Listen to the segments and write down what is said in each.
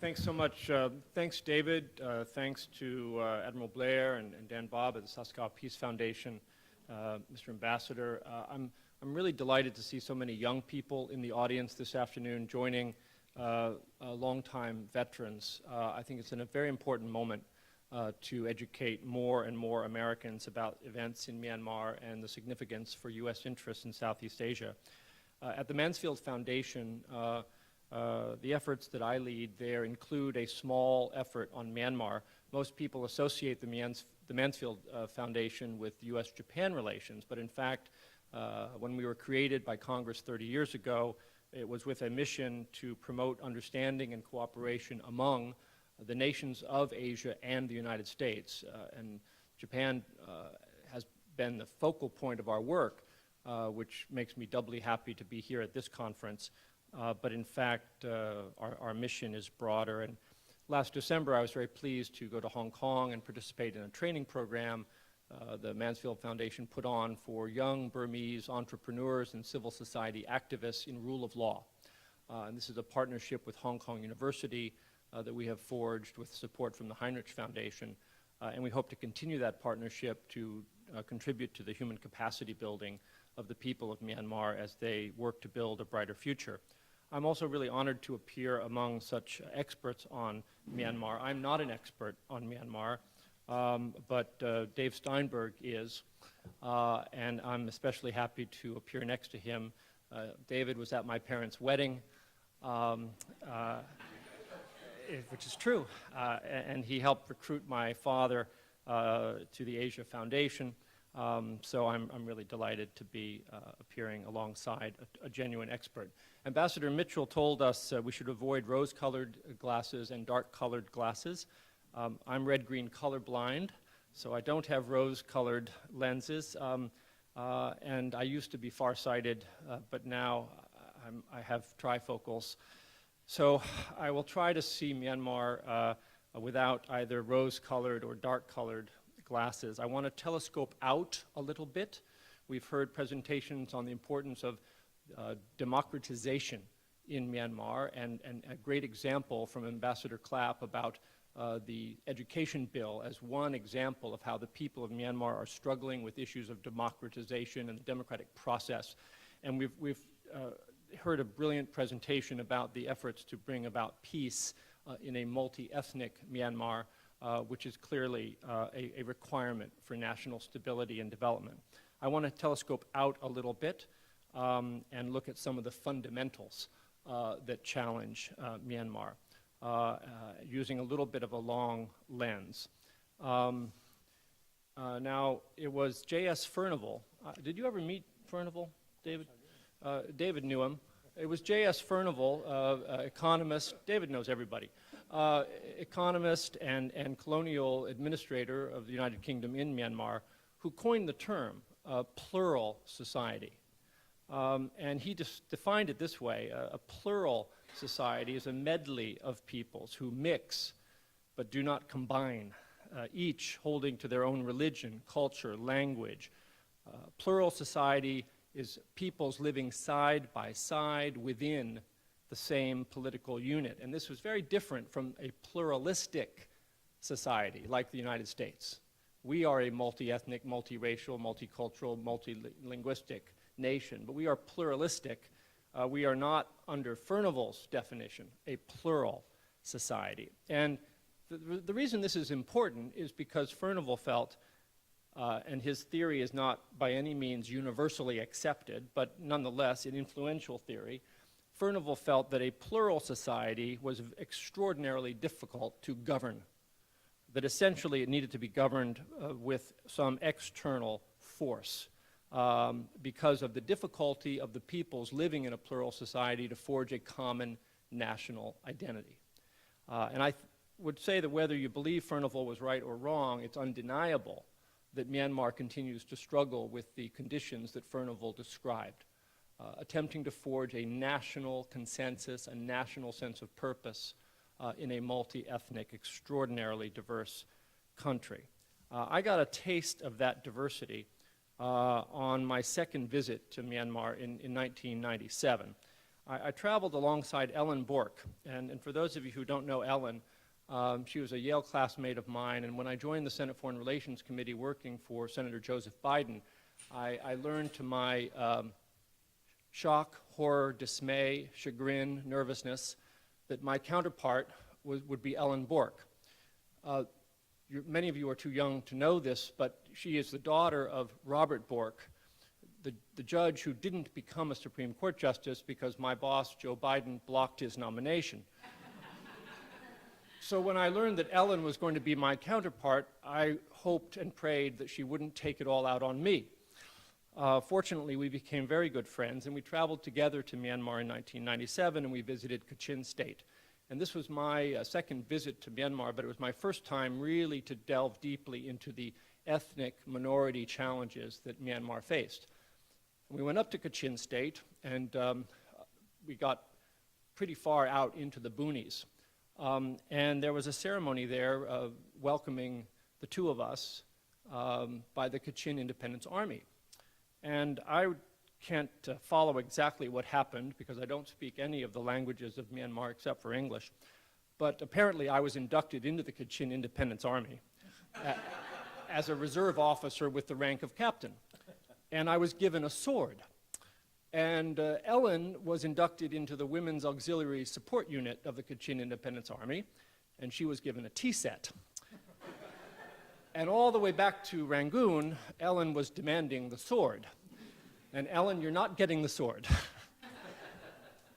Thanks so much. Thanks, David. Thanks to Admiral Blair and Dan Bob at the Saskia Peace Foundation, Mr. Ambassador. I'm really delighted to see so many young people in the audience this afternoon joining longtime veterans. I think it's in a very important moment to educate more and more Americans about events in Myanmar and the significance for U.S. interests in Southeast Asia. At the Mansfield Foundation, the efforts that I lead there include a small effort on Myanmar. Most people associate the Mansfield Foundation with U.S.-Japan relations, but in fact, when we were created by Congress 30 years ago, it was with a mission to promote understanding and cooperation among the nations of Asia and the United States. And Japan has been the focal point of our work, which makes me doubly happy to be here at this conference. But in fact, our mission is broader. And last December, I was very pleased to go to Hong Kong and participate in a training program the Mansfield Foundation put on for young Burmese entrepreneurs and civil society activists in rule of law. And this is a partnership with Hong Kong University that we have forged with support from the Heinrich Foundation. And we hope to continue that partnership to contribute to the human capacity building of the people of Myanmar as they work to build a brighter future. I'm also really honored to appear among such experts on Myanmar. I'm not an expert on Myanmar, but Dave Steinberg is, and I'm especially happy to appear next to him. David was at my parents' wedding, which is true, and he helped recruit my father to the Asia Foundation. So I'm really delighted to be appearing alongside a genuine expert. Ambassador Mitchell told us we should avoid rose-colored glasses and dark-colored glasses. I'm red-green colorblind, so I don't have rose-colored lenses. And I used to be farsighted, but now I have trifocals. So I will try to see Myanmar without either rose-colored or dark-colored glasses. I want to telescope out a little bit. We've heard presentations on the importance of democratization in Myanmar, and a great example from Ambassador Clapp about the education bill as one example of how the people of Myanmar are struggling with issues of democratization and the democratic process. And we've heard a brilliant presentation about the efforts to bring about peace in a multi-ethnic Myanmar, which is clearly a requirement for national stability and development. I want to telescope out a little bit and look at some of the fundamentals that challenge Myanmar, using a little bit of a long lens. Now, it was J.S. Furnival. Did you ever meet Furnival, David? David knew him. It was J.S. Furnival, economist. David knows everybody. Economist and colonial administrator of the United Kingdom in Myanmar, who coined the term plural society. And he defined it this way: a plural society is a medley of peoples who mix but do not combine, each holding to their own religion, culture, language. Plural society is peoples living side by side within the same political unit. And this was very different from a pluralistic society like the United States. We are a multi-ethnic, multiracial, multicultural, multilinguistic nation, but we are pluralistic. We are not, under Furnival's definition, a plural society. And the reason this is important is because Furnival felt, and his theory is not by any means universally accepted, but nonetheless an influential theory, Furnival felt that a plural society was extraordinarily difficult to govern, that essentially it needed to be governed with some external force because of the difficulty of the peoples living in a plural society to forge a common national identity. And I would say that whether you believe Furnival was right or wrong, it's undeniable that Myanmar continues to struggle with the conditions that Furnival described, attempting to forge a national consensus, a national sense of purpose in a multi-ethnic, extraordinarily diverse country. I got a taste of that diversity on my second visit to Myanmar in 1997. I traveled alongside Ellen Bork, and for those of you who don't know Ellen, she was a Yale classmate of mine, and when I joined the Senate Foreign Relations Committee working for Senator Joseph Biden, I learned to my shock, horror, dismay, chagrin, nervousness, that my counterpart would be Ellen Bork. Many of you are too young to know this, but she is the daughter of Robert Bork, the judge who didn't become a Supreme Court justice because my boss, Joe Biden, blocked his nomination. So when I learned that Ellen was going to be my counterpart, I hoped and prayed that she wouldn't take it all out on me. Fortunately, we became very good friends, and we traveled together to Myanmar in 1997, and we visited Kachin State. And this was my second visit to Myanmar, but it was my first time really to delve deeply into the ethnic minority challenges that Myanmar faced. We went up to Kachin State, and we got pretty far out into the boonies. And there was a ceremony there welcoming the two of us by the Kachin Independence Army. And I can't follow exactly what happened because I don't speak any of the languages of Myanmar except for English. But apparently I was inducted into the Kachin Independence Army as a reserve officer with the rank of captain. And I was given a sword. And Ellen was inducted into the Women's Auxiliary Support Unit of the Kachin Independence Army, and she was given a tea set. And all the way back to Rangoon, Ellen was demanding the sword. And Ellen, you're not getting the sword.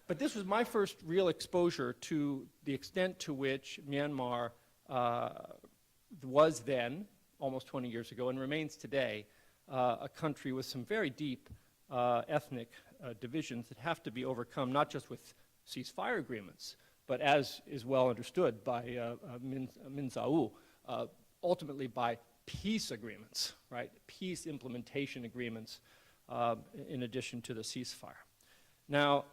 But this was my first real exposure to the extent to which Myanmar was then, almost 20 years ago, and remains today, a country with some very deep ethnic divisions that have to be overcome, not just with ceasefire agreements, but as is well understood by Min Zaou, ultimately by peace agreements, right? Peace implementation agreements in addition to the ceasefire. Now,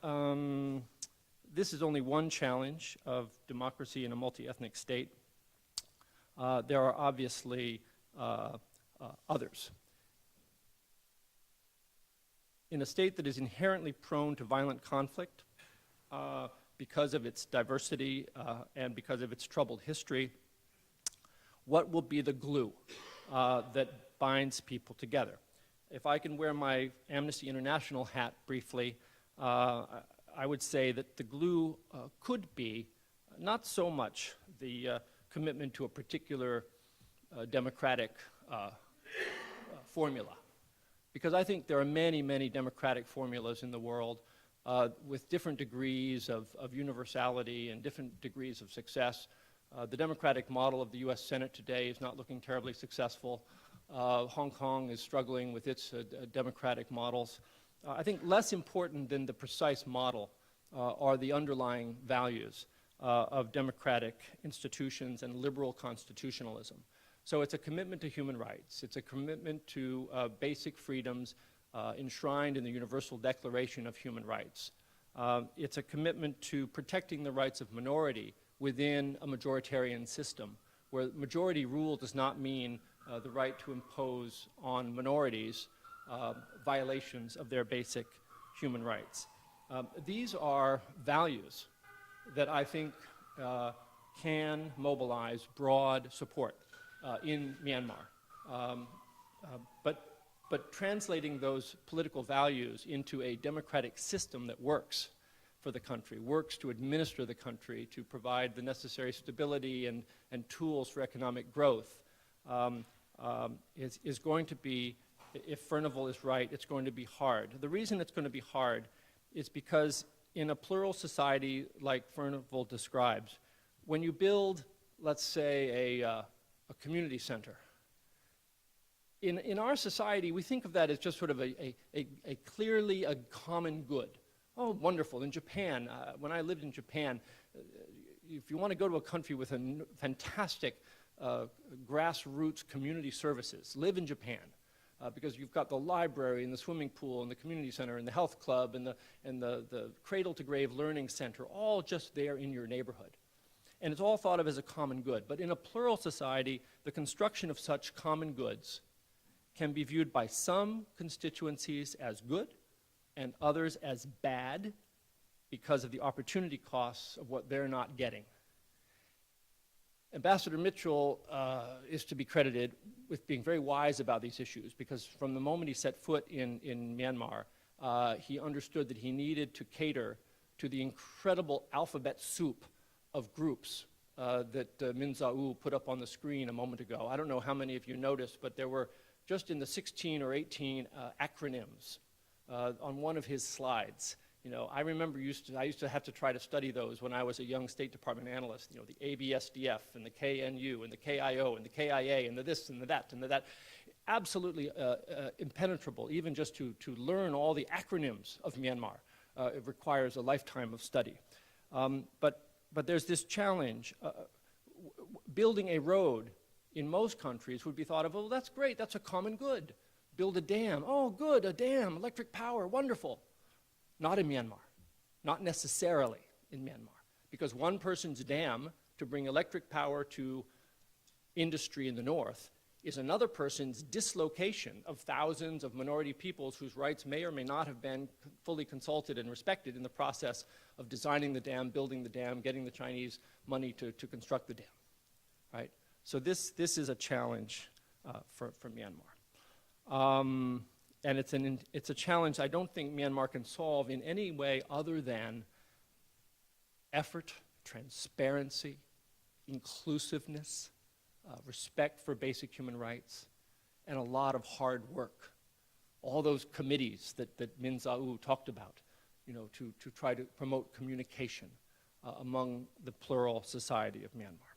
this is only one challenge of democracy in a multi-ethnic state. There are obviously others. In a state that is inherently prone to violent conflict because of its diversity and because of its troubled history, what will be the glue that binds people together? If I can wear my Amnesty International hat briefly, I would say that the glue could be not so much the commitment to a particular democratic formula, because I think there are many, many democratic formulas in the world with different degrees of universality and different degrees of success. The democratic model of the US Senate today is not looking terribly successful. Hong Kong is struggling with its democratic models. I think less important than the precise model are the underlying values of democratic institutions and liberal constitutionalism. So it's a commitment to human rights. It's a commitment to basic freedoms enshrined in the Universal Declaration of Human Rights. It's a commitment to protecting the rights of minority within a majoritarian system, where majority rule does not mean the right to impose on minorities violations of their basic human rights. These are values that I think can mobilize broad support in Myanmar. But translating those political values into a democratic system that works for the country, works to administer the country, to provide the necessary stability and tools for economic growth, is going to be, if Furnival is right, it's going to be hard. The reason it's going to be hard is because in a plural society like Furnival describes, when you build, let's say, a community center, in our society, we think of that as just sort of a clearly a common good. Oh, wonderful. In Japan, when I lived in Japan, if you want to go to a country with a fantastic grassroots community services, live in Japan. Because you've got the library and the swimming pool and the community center and the health club and the cradle-to-grave learning center, all just there in your neighborhood. And it's all thought of as a common good. But in a plural society, the construction of such common goods can be viewed by some constituencies as good and others as bad, because of the opportunity costs of what they're not getting. Ambassador Mitchell is to be credited with being very wise about these issues, because from the moment he set foot in Myanmar, he understood that he needed to cater to the incredible alphabet soup of groups that Min Zaw put up on the screen a moment ago. I don't know how many of you noticed, but there were just in the 16 or 18 acronyms on one of his slides. You know, I remember I used to have to try to study those when I was a young State Department analyst. You know, the ABSDF and the KNU and the KIO and the KIA and the this and the that and the that. Absolutely impenetrable, even just to learn all the acronyms of Myanmar. It requires a lifetime of study. But there's this challenge. Building a road in most countries would be thought of, well, that's great, that's a common good. Build a dam, oh good, a dam, electric power, wonderful. Not in Myanmar, not necessarily in Myanmar, because one person's dam to bring electric power to industry in the north is another person's dislocation of thousands of minority peoples whose rights may or may not have been fully consulted and respected in the process of designing the dam, building the dam, getting the Chinese money to construct the dam, right? So this is a challenge for Myanmar. And it's a challenge I don't think Myanmar can solve in any way other than effort, transparency, inclusiveness, respect for basic human rights, and a lot of hard work. All those committees that Min Zaw talked about, you know, to try to promote communication among the plural society of Myanmar.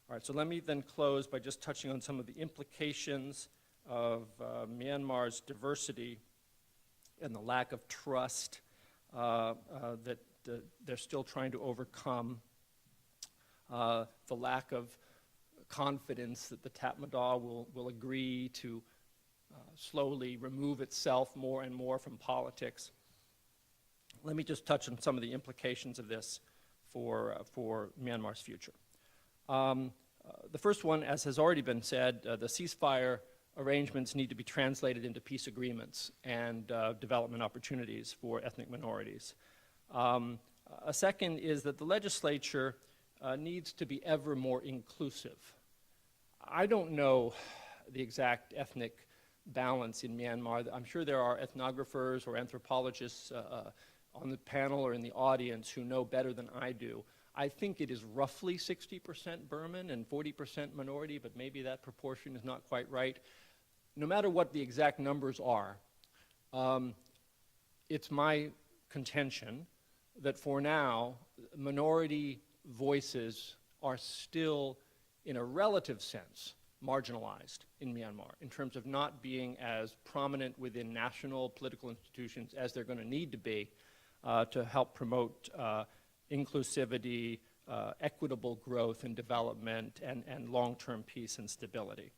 All right, so let me then close by just touching on some of the implications of Myanmar's diversity and the lack of trust that they're still trying to overcome, the lack of confidence that the Tatmadaw will agree to slowly remove itself more and more from politics. Let me just touch on some of the implications of this for Myanmar's future. The first one, as has already been said, the ceasefire arrangements need to be translated into peace agreements and development opportunities for ethnic minorities. A second is that the legislature needs to be ever more inclusive. I don't know the exact ethnic balance in Myanmar. I'm sure there are ethnographers or anthropologists on the panel or in the audience who know better than I do. I think it is roughly 60% Burman and 40% minority, but maybe that proportion is not quite right. No matter what the exact numbers are, it's my contention that for now, minority voices are still, in a relative sense, marginalized in Myanmar in terms of not being as prominent within national political institutions as they're going to need to be to help promote inclusivity, equitable growth and development, and long-term peace and stability.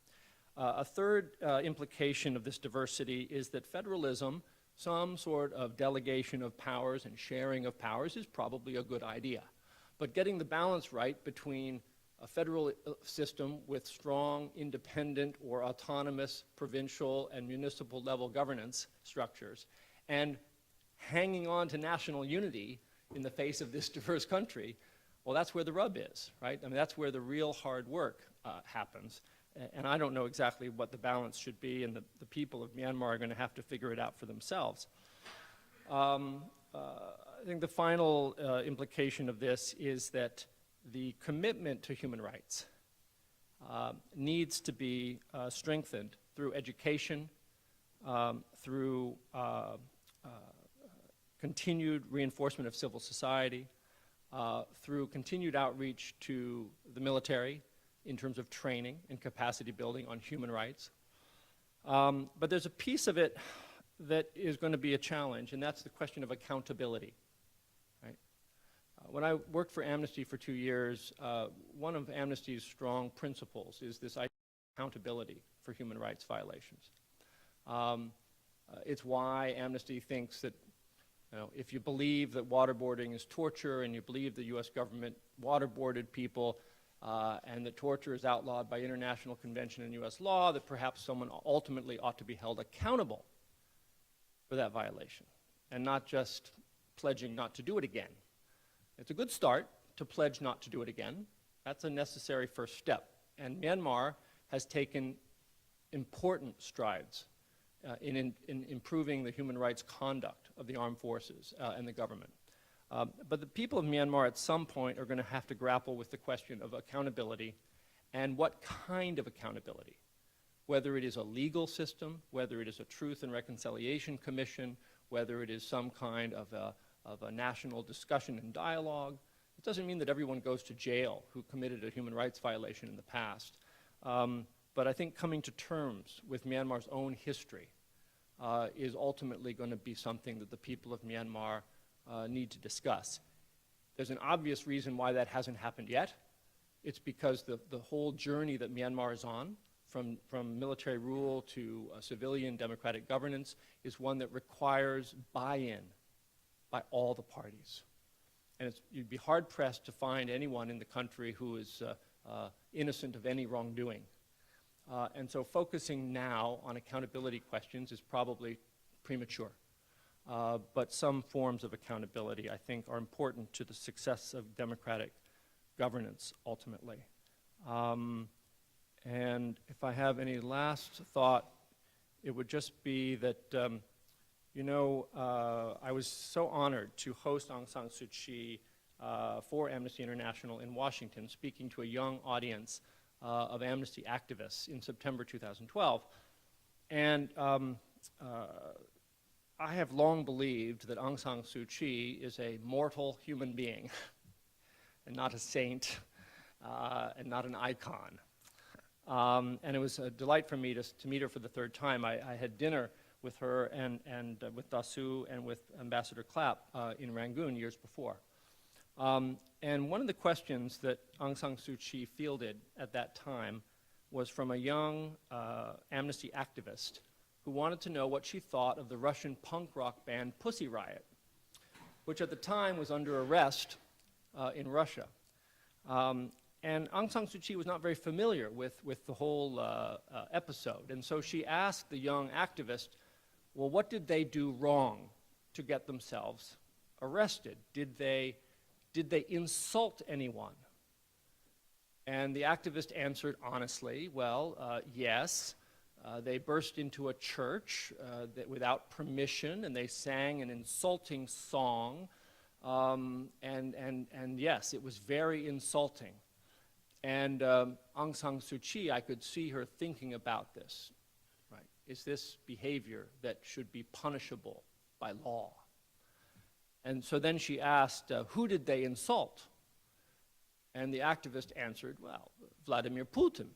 A third implication of this diversity is that federalism, some sort of delegation of powers and sharing of powers, is probably a good idea. But getting the balance right between a federal system with strong, independent, or autonomous provincial and municipal level governance structures and hanging on to national unity in the face of this diverse country, well, that's where the rub is, right? I mean, that's where the real hard work happens. And I don't know exactly what the balance should be, and the people of Myanmar are going to have to figure it out for themselves. I think the final implication of this is that the commitment to human rights needs to be strengthened through education, through continued reinforcement of civil society, through continued outreach to the military in terms of training and capacity building on human rights. But there's a piece of it that is going to be a challenge, and that's the question of accountability. Right? When I worked for Amnesty for 2 years, one of Amnesty's strong principles is this idea of accountability for human rights violations. It's why Amnesty thinks that if you believe that waterboarding is torture and you believe the US government waterboarded people and that torture is outlawed by international convention and US law, that perhaps someone ultimately ought to be held accountable for that violation and not just pledging not to do it again. It's a good start to pledge not to do it again. That's a necessary first step. And Myanmar has taken important strides in improving the human rights conduct of the armed forces and the government. But the people of Myanmar at some point are going to have to grapple with the question of accountability and what kind of accountability. Whether it is a legal system, whether it is a Truth and Reconciliation Commission, whether it is some kind of a national discussion and dialogue. It doesn't mean that everyone goes to jail who committed a human rights violation in the past. But I think coming to terms with Myanmar's own history is ultimately going to be something that the people of Myanmar need to discuss. There's an obvious reason why that hasn't happened yet. It's because the whole journey that Myanmar is on, from military rule to civilian democratic governance, is one that requires buy-in by all the parties. And you'd be hard-pressed to find anyone in the country who is innocent of any wrongdoing. And so focusing now on accountability questions is probably premature. But some forms of accountability, I think, are important to the success of democratic governance, ultimately. And if I have any last thought, it would just be that, I was so honored to host Aung San Suu Kyi for Amnesty International in Washington, speaking to a young audience of Amnesty activists in September 2012. And I have long believed that Aung San Suu Kyi is a mortal human being and not a saint and not an icon. And it was a delight for me to meet her for the third time. I had dinner with her and with Dasu and with Ambassador Clapp in Rangoon years before. And one of the questions that Aung San Suu Kyi fielded at that time was from a young Amnesty activist who wanted to know what she thought of the Russian punk rock band Pussy Riot, which at the time was under arrest in Russia. And Aung San Suu Kyi was not very familiar with the whole episode. And so she asked the young activist, well, what did they do wrong to get themselves arrested? Did they insult anyone? And the activist answered honestly, well, yes. They burst into a church without permission, and they sang an insulting song. And yes, it was very insulting. And Aung San Suu Kyi, I could see her thinking about this. Right? Is this behavior that should be punishable by law? And so then she asked, who did they insult? And the activist answered, well, Vladimir Putin.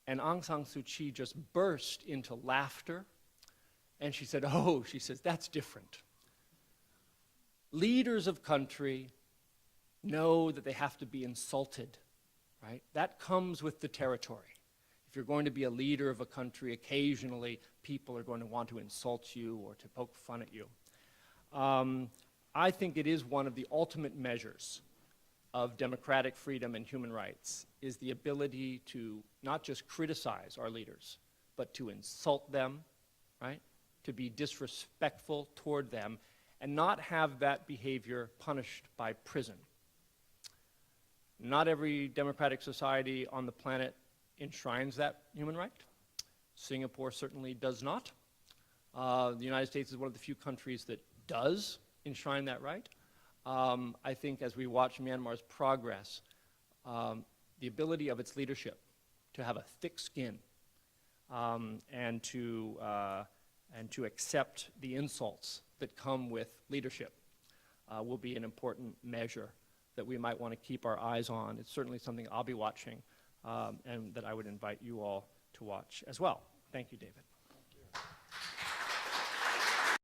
And Aung San Suu Kyi just burst into laughter. And she said, oh, she says, that's different. Leaders of country know that they have to be insulted, right? That comes with the territory. If you're going to be a leader of a country, occasionally people are going to want to insult you or to poke fun at you. I think it is one of the ultimate measures of democratic freedom and human rights is the ability to not just criticize our leaders, but to insult them, right? To be disrespectful toward them and not have that behavior punished by prison. Not every democratic society on the planet enshrines that human right. Singapore certainly does not. The United States is one of the few countries that does enshrine that right. I think as we watch Myanmar's progress, the ability of its leadership to have a thick skin and to accept the insults that come with leadership will be an important measure that we might want to keep our eyes on. It's certainly something I'll be watching and that I would invite you all to watch as well. Thank you, David.